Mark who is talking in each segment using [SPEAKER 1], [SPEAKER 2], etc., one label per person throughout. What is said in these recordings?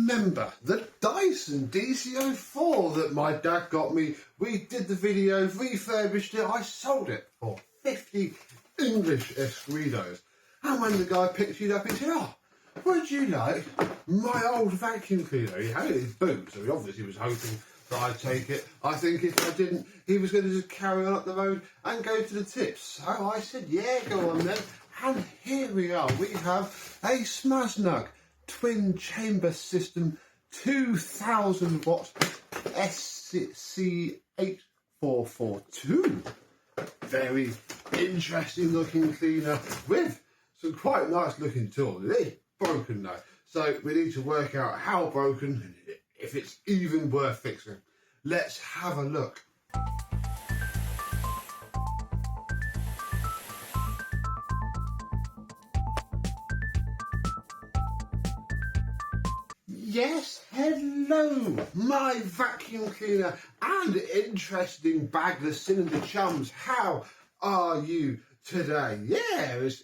[SPEAKER 1] remember the Dyson DC04 that my dad got me. We did the video, refurbished it, I sold it for 50 English escudos. And when the guy picked it up, he said, "Oh, would you like my old vacuum cleaner?" He had it in his boot, so he obviously was hoping that I'd take it. I think if I didn't, he was going to just carry on up the road and go to the tips. So I said, yeah, go on then. And here we are. We have a Smaznug twin chamber system, 2000 watt SC8442. Very interesting looking cleaner with some quite nice looking tools. It is broken though, so we need to work out how broken and if it's even worth fixing. Let's have a look. Yes, hello, my vacuum cleaner and interesting Bagless cylinder chums. How are you today? Yeah, this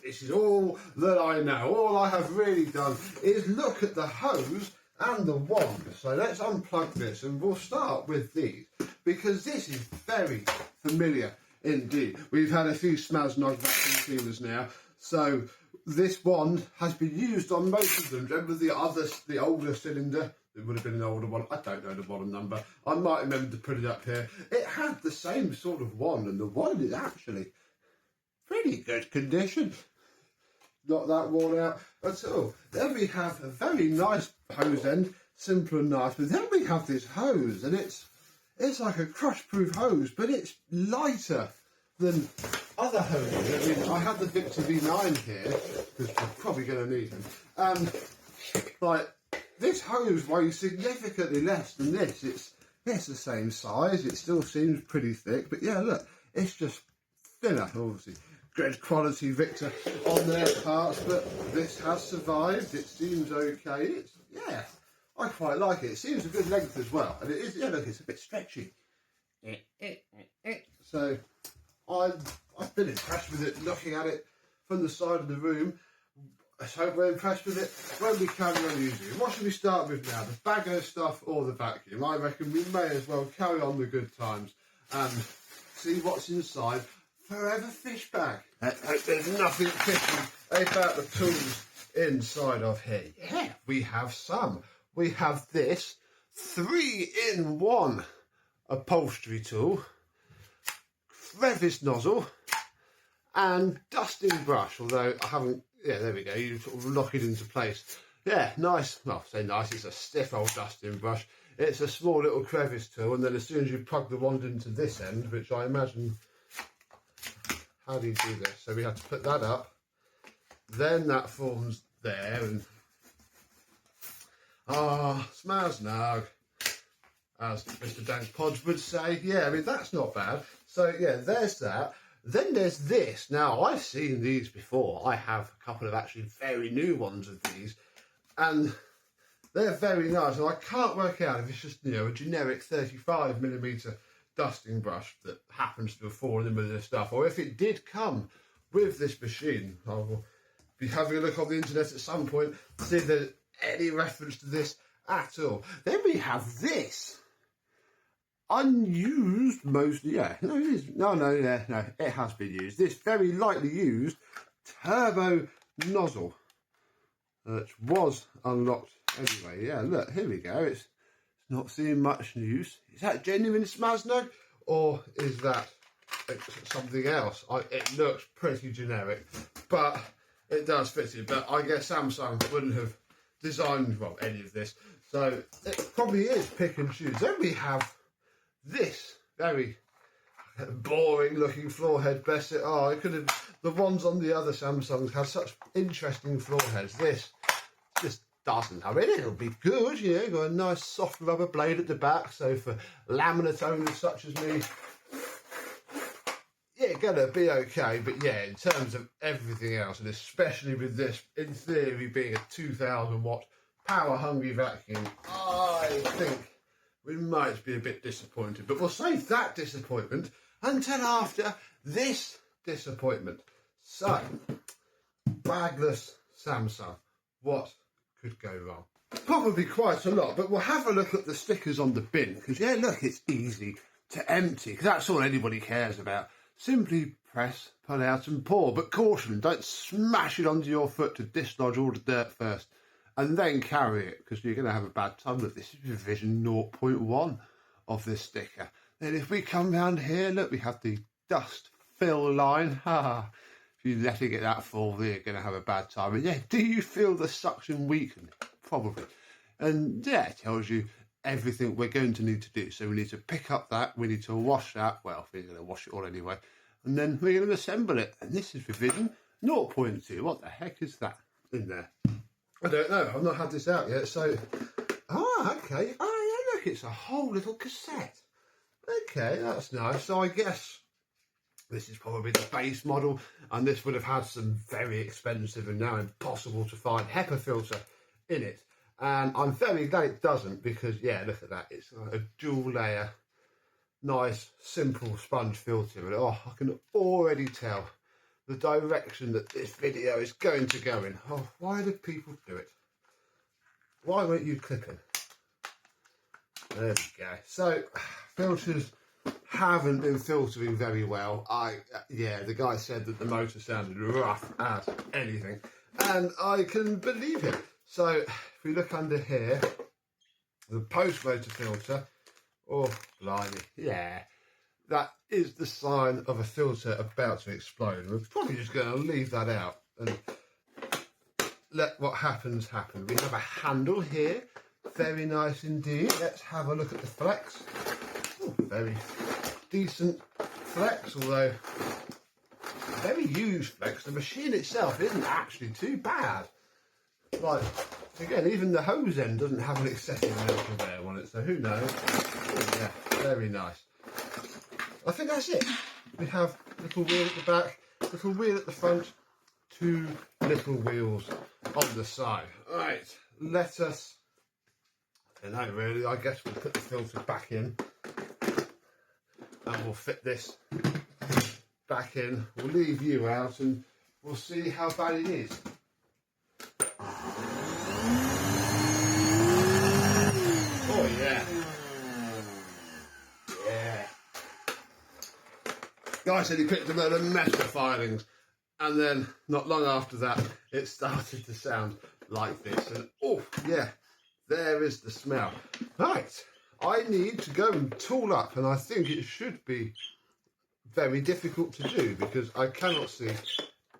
[SPEAKER 1] is all that I know. All I have really done is look at the hose and the wand. So let's unplug this and we'll start with these, because this is very familiar indeed. We've had a few Smaznug vacuum cleaners now, so this wand has been used on most of them. Remember the older cylinder? It would have been an older one. I don't know the model number. I might remember to put it up here. It had the same sort of wand, and the wand is actually pretty good condition. Not that worn out at all. Then we have a very nice hose end, simple and nice. But then we have this hose, and it's like a crush-proof hose, but it's lighter than other hoses. I mean, I have the Victor V9 here because we're probably going to need them. And like this hose weighs significantly less than this. It's the same size. It still seems pretty thick, but yeah, look, it's just thinner. Obviously, good quality Victor on their parts, but this has survived. It seems okay. Yeah, I quite like it. It seems a good length as well, and it is. Yeah, look, it's a bit stretchy. So I've been impressed with it, looking at it from the side of the room. I hope we're impressed with it when we carry on using it. What should we start with now, the Bagless stuff or the vacuum? I reckon we may as well carry on the good times and see what's inside. Forever fish bag. There's nothing fishy about the tools inside of here. Yeah, we have some. We have this 3-in-1 upholstery tool, crevice nozzle and dusting brush, although I haven't. Yeah, there we go, you sort of lock it into place. Yeah, nice. Well, I say nice, it's a stiff old dusting brush. It's a small little crevice tool, and then as soon as you plug the wand into this end, which I imagine, how do you do this? So we have to put that up, then that forms there, and Smaznug, as Mr. Dank Podge would say. Yeah, I mean, that's not bad. So yeah, there's that. Then there's this. Now, I've seen these before. I have a couple of actually very new ones of these, and they're very nice. And I can't work out if it's just, a generic 35mm dusting brush that happens to have fallen in with this stuff, or if it did come with this machine. I will be having a look on the internet at some point to see if there's any reference to this at all. Then we have this. Unused mostly, yeah. No, it is. No, it has been used. This very lightly used turbo nozzle, which was unlocked anyway. Yeah, look, here we go. It's not seeing much use. Is that genuine Smaznug, or is that something else? It looks pretty generic, but it does fit it. But I guess Samsung wouldn't have designed, well, any of this, so it probably is pick and choose. Then we have this very boring looking floor head. Bless it. Oh, it could have. The ones on the other Samsungs have such interesting floor heads. This just doesn't. I mean, it'll be good, got a nice soft rubber blade at the back, so for laminate owners such as me, yeah, gonna be okay. But yeah, in terms of everything else, and especially with this, in theory, being a 2000 watt power hungry vacuum, I think we might be a bit disappointed, but we'll save that disappointment until after this disappointment. So, Bagless Samsung, what could go wrong? Probably quite a lot, but we'll have a look at the stickers on the bin, because yeah, look, it's easy to empty, because that's all anybody cares about. Simply press, pull out and pour, but caution, don't smash it onto your foot to dislodge all the dirt first, and then carry it, because you're going to have a bad time. Look, this is revision 0.1 of this sticker. Then if we come round here, look, we have the dust fill line. If you let it get that full, you're going to have a bad time. And yeah, do you feel the suction weaken? Probably. And yeah, it tells you everything we're going to need to do. So we need to pick up that, we need to wash that, well, we're going to wash it all anyway, and then we're going to assemble it. And this is revision 0.2. What the heck is that in there? I don't know, I've not had this out yet, so, okay, oh yeah, look, it's a whole little cassette. Okay, that's nice. So I guess this is probably the base model, and this would have had some very expensive and now impossible to find HEPA filter in it. And I'm very glad it doesn't, because yeah, look at that, it's a dual layer, nice simple sponge filter, and oh, I can already tell the direction that this video is going to go in. Oh, why do people do it? Why weren't you clicking? There we go. So filters haven't been filtering very well. Yeah, the guy said that the motor sounded rough as anything, and I can believe him. So if we look under here, the post motor filter, oh blimey, yeah, that is the sign of a filter about to explode. We're probably just going to leave that out and let what happens happen. We have a handle here, very nice indeed. Let's have a look at the flex. Oh, very decent flex, although very used flex. The machine itself isn't actually too bad. Like, again, even the hose end doesn't have an excessive amount of air on it, so who knows. Oh, yeah, very nice. I think that's it. We have a little wheel at the back, little wheel at the front, two little wheels on the side. Right, let us, I don't know really, I guess we'll put the filter back in and we'll fit this back in. We'll leave you out and we'll see how bad it is. Oh yeah. Yeah. Guy said he picked up a mess of filings, and then not long after that it started to sound like this, and oh yeah, there is the smell. Right, I need to go and tool up, and I think it should be very difficult to do because I cannot see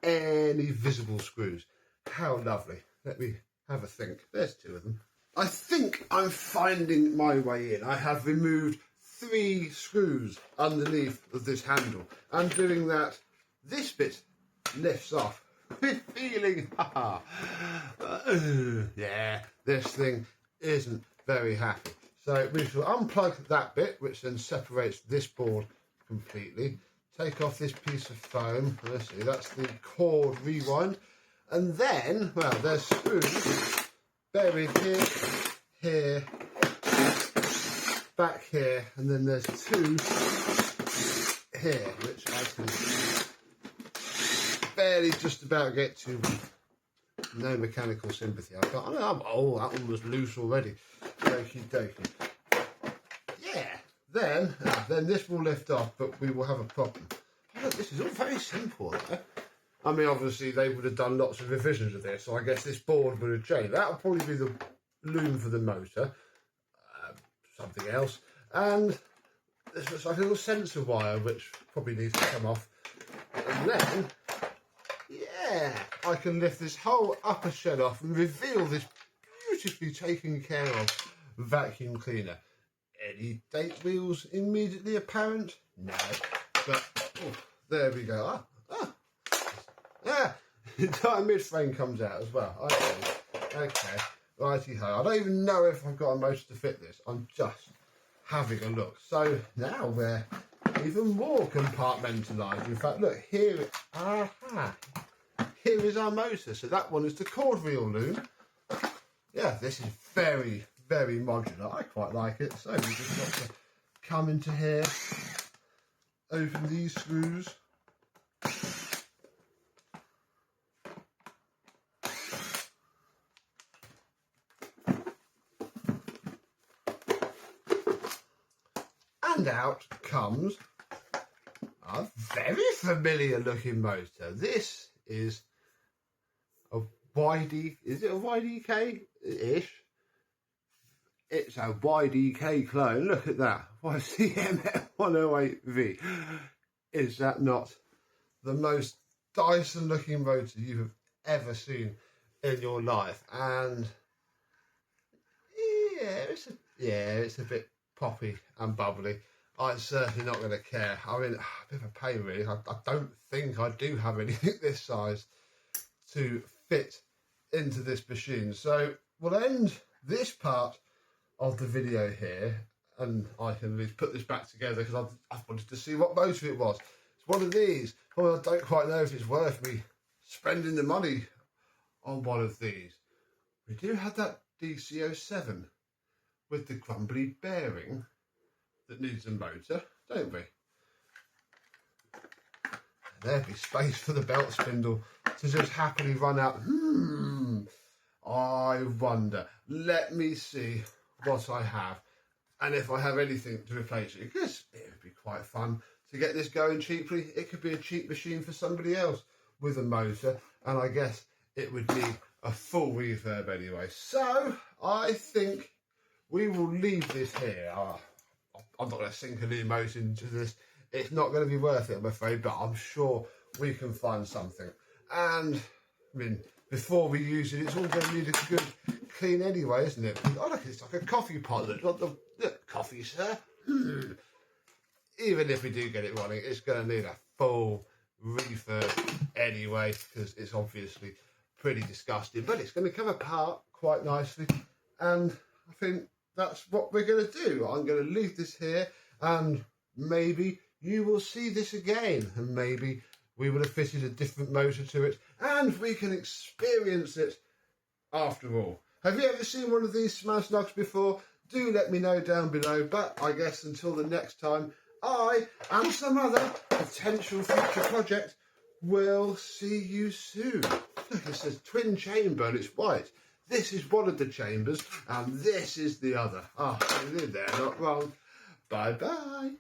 [SPEAKER 1] any visible screws. How lovely. Let me have a think. There's two of them. I think I'm finding my way in. I have removed 3 screws underneath of this handle, and doing that, this bit lifts off with feeling. Yeah, this thing isn't very happy. So we shall unplug that bit, which then separates this board completely. Take off this piece of foam. Let's see, that's the cord rewind. And then, well, there's screws buried here, here, back here, and then there's 2 here, which I can barely just about get to. No mechanical sympathy. I'm oh, that one was loose already. Okie dokie. Yeah. Then this will lift off, but we will have a problem. Oh, look, this is all very simple, though. I mean, obviously, they would have done lots of revisions of this, so I guess this board would have changed. That'll probably be the loom for the motor, something else, and there's looks like a little sensor wire, which probably needs to come off. And then, yeah, I can lift this whole upper shed off and reveal this beautifully taken care of vacuum cleaner. Any date wheels immediately apparent? No, but oh, there we go. Yeah, the entire mid-frame comes out as well. Okay, righty-ho. I don't even know if I've got a motor to fit this. I'm just having a look. So now we're even more compartmentalised. In fact, look, here is our motor. So that one is the cord reel loom. Yeah, this is very, very modular. I quite like it. So we just got to come into here, open these screws. And out comes a very familiar looking motor. This is a YD, is it a YDK-ish? It's a YDK clone. Look at that. YCMF108V. Is that not the most Dyson looking motor you've ever seen in your life? And yeah, it's a bit poppy and bubbly. I'm certainly not going to care. I mean, a bit of a pain really. I don't think I do have anything this size to fit into this machine. So we'll end this part of the video here, and I can at least put this back together because I wanted to see what motor it was. It's one of these. Well, I don't quite know if it's worth me spending the money on one of these. We do have that DC07 with the crumbly bearing that needs a motor, don't we? There'd be space for the belt spindle to just happily run out. I wonder. Let me see what I have and if I have anything to replace it, because it would be quite fun to get this going cheaply. It could be a cheap machine for somebody else with a motor, and I guess it would need a full refurb anyway. So I think we will leave this here. I'm not going to sink a new motor into this. It's not going to be worth it, I'm afraid, but I'm sure we can find something. And I mean, before we use it, it's all going to need a good clean anyway, isn't it? Oh, look, it's like a coffee pot. Look, coffee, sir. Even if we do get it running, it's going to need a full refurb anyway, because it's obviously pretty disgusting, but it's going to come apart quite nicely, and I think that's what we're going to do. I'm going to leave this here, and maybe you will see this again, and maybe we will have fitted a different motor to it, and we can experience it after all. Have you ever seen one of these smash knocks before? Do let me know down below, but I guess until the next time, I and some other potential future project will see you soon. Look, it says twin chamber and it's white. This is one of the chambers and this is the other. Ah, oh, they're not wrong. Bye bye.